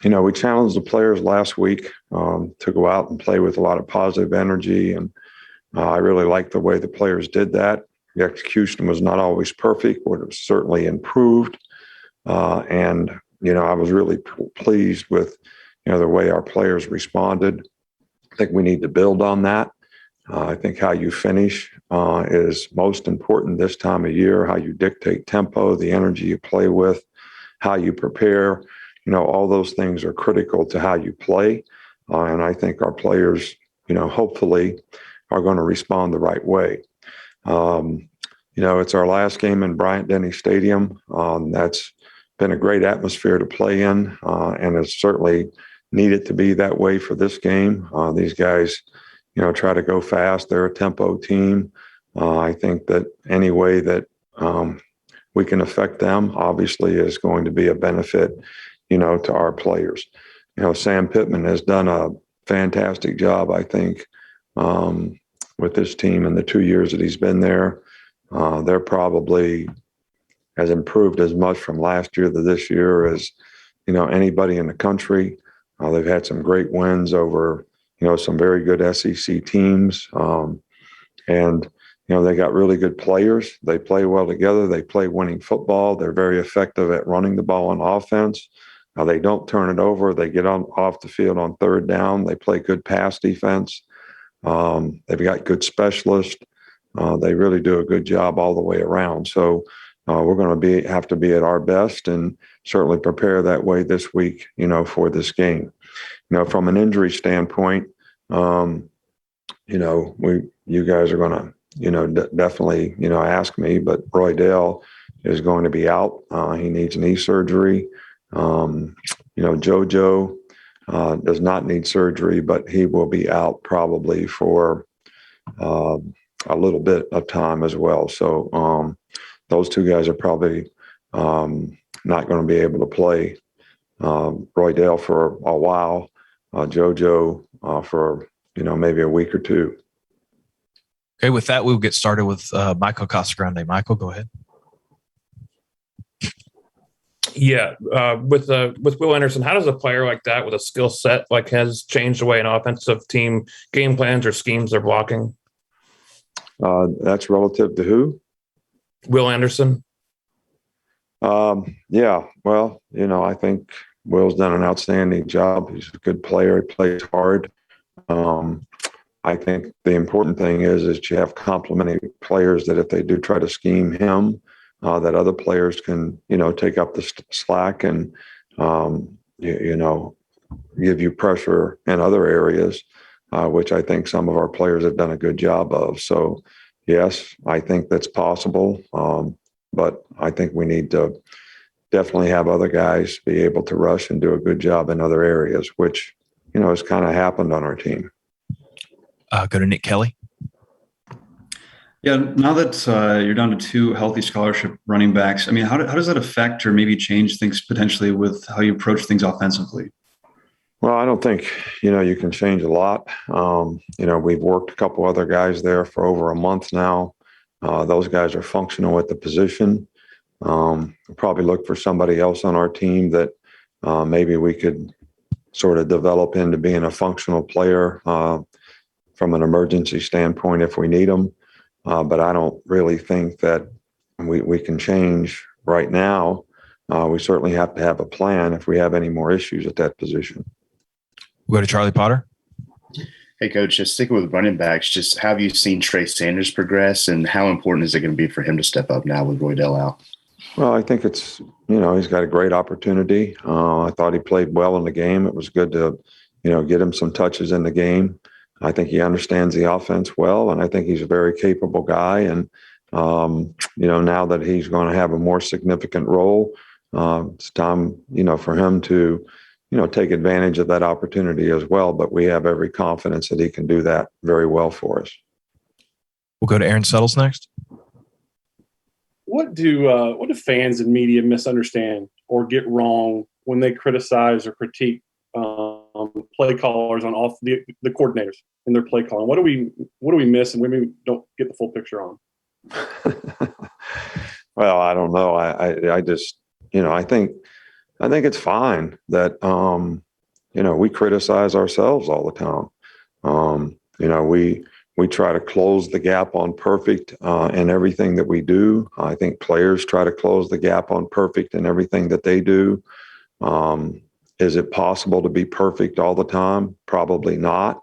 We challenged the players last week to go out and play with a lot of positive energy, and I really liked the way the players did that. The execution was not always perfect, but it was certainly improved. And I was really pleased with, the way our players responded. I think we need to build on that. I think how you finish is most important this time of year, how you dictate tempo, the energy you play with, how you prepare. All those things are critical to how you play. And I think our players, hopefully are going to respond the right way. It's our last game in Bryant-Denny Stadium. That's been a great atmosphere to play in, and it's certainly needed to be that way for this game. These guys, try to go fast. They're a tempo team. I think that any way that we can affect them, obviously, is going to be a benefit, to our players. Sam Pittman has done a fantastic job, I think, with this team in the 2 years that he's been there. They're probably has improved as much from last year to this year as, anybody in the country. They've had some great wins over, some very good SEC teams. And they got really good players. They play well together. They play winning football. They're very effective at running the ball on offense. They don't turn it over. They get off the field on third down. They play good pass defense. They've got good specialists. They really do a good job all the way around. So we're going to have to be at our best and certainly prepare that way this week, for this game. From an injury standpoint, you guys are going to, definitely, ask me, but Roydell is going to be out. He needs knee surgery. Jojo does not need surgery, but he will be out probably for a little bit of time as well. So those two guys are probably not going to be able to play. Roydell for a while, Jojo for maybe a week or two. Okay, with that, we'll get started with Michael Casagrande. Michael, go ahead. Yeah, with Will Anderson, how does a player like that with a skill set has changed the way an offensive team game plans or schemes they're blocking? That's relative to who? Will Anderson. Yeah, well, I think Will's done an outstanding job. He's a good player. He plays hard. I think the important thing is you have complementary players that if they do try to scheme him, that other players can, take up the slack and, give you pressure in other areas, which I think some of our players have done a good job of. So, yes, I think that's possible. But I think we need to definitely have other guys be able to rush and do a good job in other areas, which, has kind of happened on our team. Go to Nick Kelly. Yeah, now that you're down to 2 healthy scholarship running backs, I mean, how does that affect or maybe change things potentially with how you approach things offensively? Well, I don't think, you can change a lot. We've worked a couple other guys there for over a month now. Those guys are functional at the position. We'll probably look for somebody else on our team that maybe we could sort of develop into being a functional player from an emergency standpoint if we need them. But I don't really think that we can change right now. We certainly have to have a plan if we have any more issues at that position. We'll go to Charlie Potter. Hey, Coach, just sticking with running backs, just how have you seen Trey Sanders progress, and how important is it going to be for him to step up now with Roydell out? Well, I think it's, he's got a great opportunity. I thought he played well in the game. It was good to, get him some touches in the game. I think he understands the offense well, and I think he's a very capable guy. And, now that he's going to have a more significant role, it's time, for him to, take advantage of that opportunity as well. But we have every confidence that he can do that very well for us. We'll go to Aaron Settles next. What do fans and media misunderstand or get wrong when they criticize or critique play callers on off the coordinators in their play calling? What do we miss, and we maybe don't get the full picture on? Well, I don't know. I just, I think I think it's fine that, we criticize ourselves all the time. We try to close the gap on perfect in everything that we do. I think players try to close the gap on perfect in everything that they do. Is it possible to be perfect all the time? Probably not.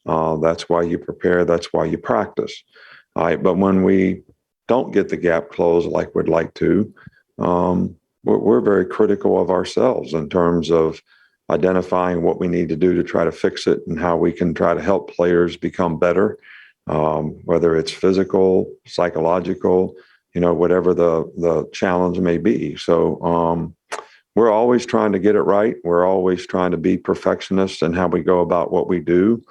That's why you prepare. That's why you practice. All right. But when we don't get the gap closed like we'd like to, we're very critical of ourselves in terms of identifying what we need to do to try to fix it and how we can try to help players become better, whether it's physical, psychological, whatever the challenge may be. So we're always trying to get it right. We're always trying to be perfectionists in how we go about what we do.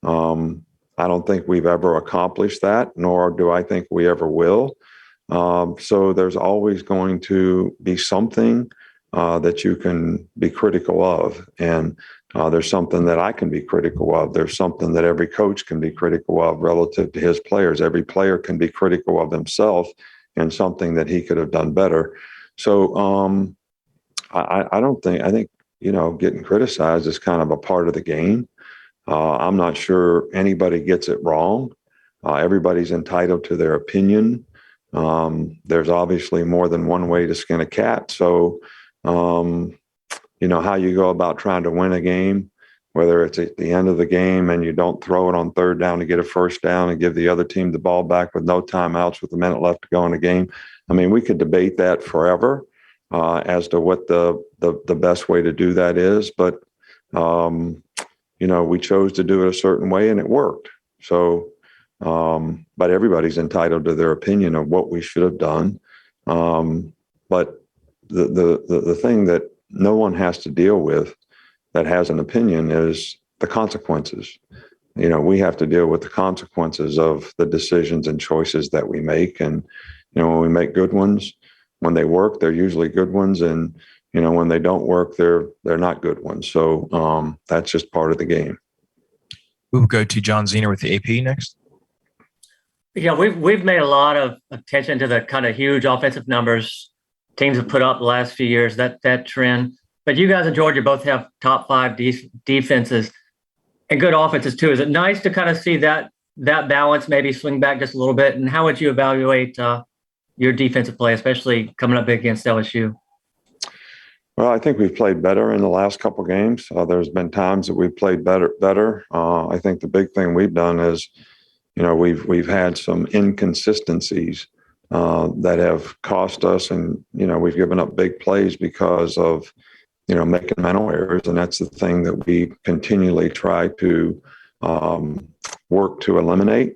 I don't think we've ever accomplished that, nor do I think we ever will. So there's always going to be something that you can be critical of. And there's something that I can be critical of. There's something that every coach can be critical of relative to his players. Every player can be critical of himself and something that he could have done better. So I think, getting criticized is kind of a part of the game. I'm not sure anybody gets it wrong. Everybody's entitled to their opinion. There's obviously more than one way to skin a cat. So, how you go about trying to win a game, whether it's at the end of the game and you don't throw it on third down to get a first down and give the other team the ball back with no timeouts with a minute left to go in the game. I mean, we could debate that forever as to what the best way to do that is. But, we chose to do it a certain way and it worked. So, but everybody's entitled to their opinion of what we should have done. But the thing that no one has to deal with that has an opinion is the consequences. We have to deal with the consequences of the decisions and choices that we make. And, when we make good ones, when they work, they're usually good ones. And, when they don't work, they're not good ones. So that's just part of the game. We'll go to John Zener with the AP next. Yeah, we've made a lot of attention to the kind of huge offensive numbers teams have put up the last few years, that trend. But you guys in Georgia both have top 5 defenses and good offenses too. Is it nice to kind of see that balance maybe swing back just a little bit? And how would you evaluate your defensive play, especially coming up against LSU? Well, I think we've played better in the last couple of games. There's been times that we've played better. I think the big thing we've done is, we've had some inconsistencies that have cost us, and we've given up big plays because of making mental errors, and that's the thing that we continually try to work to eliminate.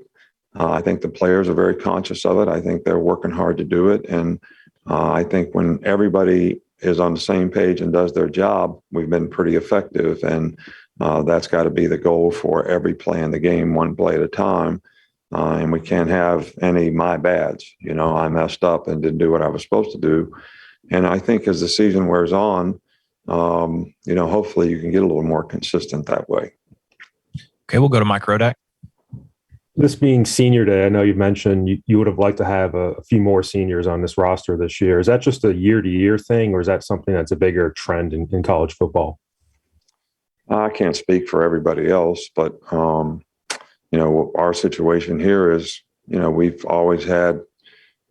I think the players are very conscious of it. I think they're working hard to do it, and I think when everybody is on the same page and does their job, we've been pretty effective, and that's got to be the goal for every play in the game, one play at a time. And we can't have any my bads. I messed up and didn't do what I was supposed to do. And I think as the season wears on, hopefully you can get a little more consistent that way. Okay, we'll go to Mike Rodak. This being senior day, I know you've mentioned you would have liked to have a few more seniors on this roster this year. Is that just a year-to-year thing, or is that something that's a bigger trend in college football? I can't speak for everybody else, but our situation here is, we've always had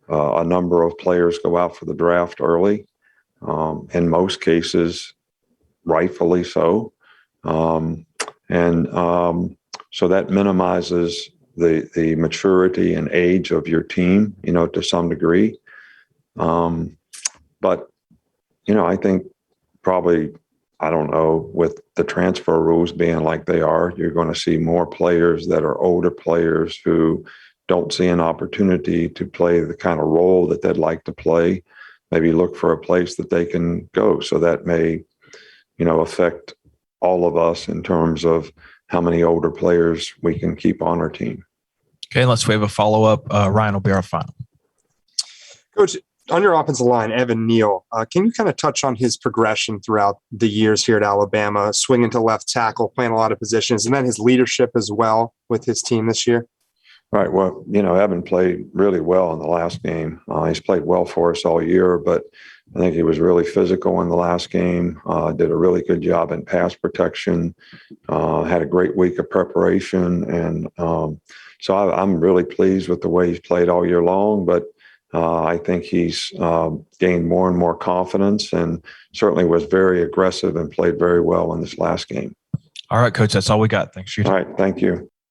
a number of players go out for the draft early, in most cases, rightfully so. So that minimizes the maturity and age of your team, to some degree. But, I think probably, I don't know, with the transfer rules being like they are, you're going to see more players that are older players who don't see an opportunity to play the kind of role that they'd like to play, maybe look for a place that they can go. So that may, affect all of us in terms of how many older players we can keep on our team. Okay, let's wave a follow-up. Ryan will be our final. Coach, on your offensive line, Evan Neal, can you kind of touch on his progression throughout the years here at Alabama, swinging to left tackle, playing a lot of positions, and then his leadership as well with his team this year? Right. Well, Evan played really well in the last game. He's played well for us all year, but I think he was really physical in the last game, did a really good job in pass protection, had a great week of preparation. And so I'm really pleased with the way he's played all year long, but I think he's gained more and more confidence and certainly was very aggressive and played very well in this last game. All right, Coach, that's all we got. Thanks for your time. All right, thank you.